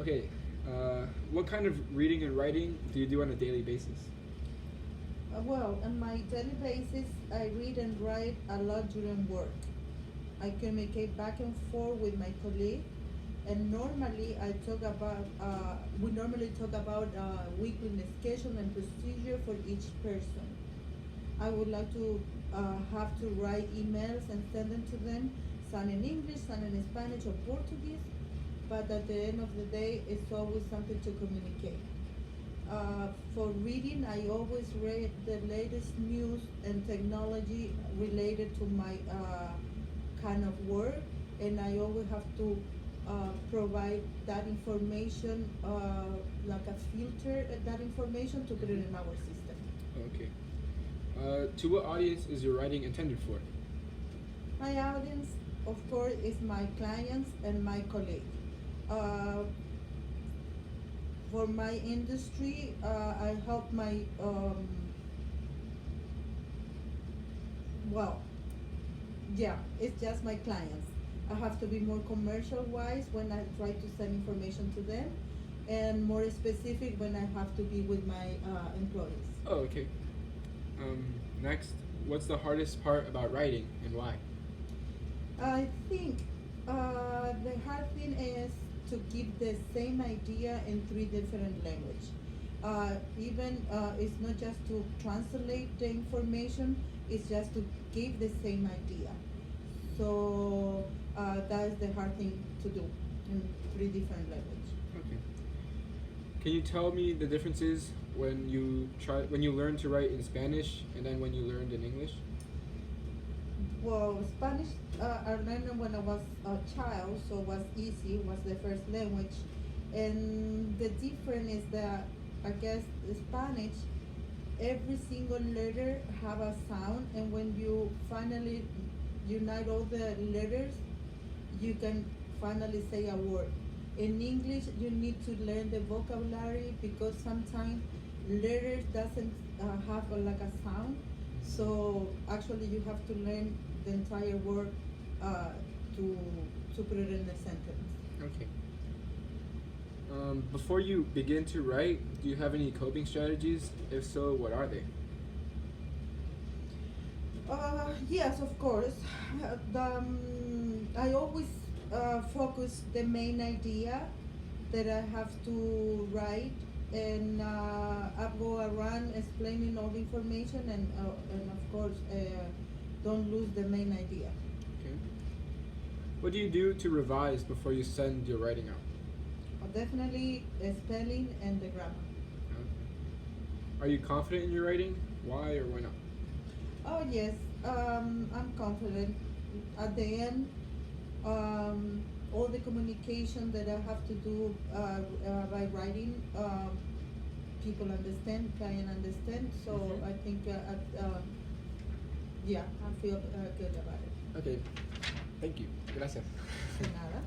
Okay, what kind of reading and writing do you do on a daily basis? Well, on my daily basis, I read and write a lot during work. I communicate back and forth with my colleague, and normally we normally talk about weekly schedule and procedure for each person. I would like to have to write emails and send them to them, some in English, some in Spanish or Portuguese, but at the end of the day, it's always something to communicate. For reading, I always read the latest news and technology related to my kind of work, and I always have to provide that information, like a filter that information to put it in our system. Okay. To what audience is your writing intended for? My audience, of course, is my clients and my colleagues. Uh, for my industry, I help my well, yeah, it's just my clients. I have to be more commercial wise when I try to send information to them, and more specific when I have to be with my employees. Oh, okay. Next, what's the hardest part about writing and why? I think the hard thing is to give the same idea in three different languages. Even it's not just to translate the information; it's just to give the same idea. So that is the hard thing to do in three different languages. Okay. Can you tell me the differences when you learn to write in Spanish and then when you learned in English? Well, Spanish I learned when I was a child, so it was easy. It was the first language, and the difference is that I guess the Spanish, every single letter have a sound, and when you finally unite all the letters, you can finally say a word. In English, you need to learn the vocabulary because sometimes letters doesn't have like a sound. So actually, you have to learn the entire word uh, to put it in a sentence. Okay. Before you begin to write, do you have any coping strategies? If so, what are they? Yes, of course. I always focus the main idea that I have to write, and I go around explaining all the information, and of course, don't lose the main idea. Okay. What do you do to revise before you send your writing out? Definitely spelling and the grammar. Okay. Are you confident in your writing? Why or why not? Oh yes, I'm confident. At the end, all the communication that I have to do by writing, people understand, client understand. So Mhm. I think, yeah, I feel good about it. Okay. Thank you. Gracias. De nada.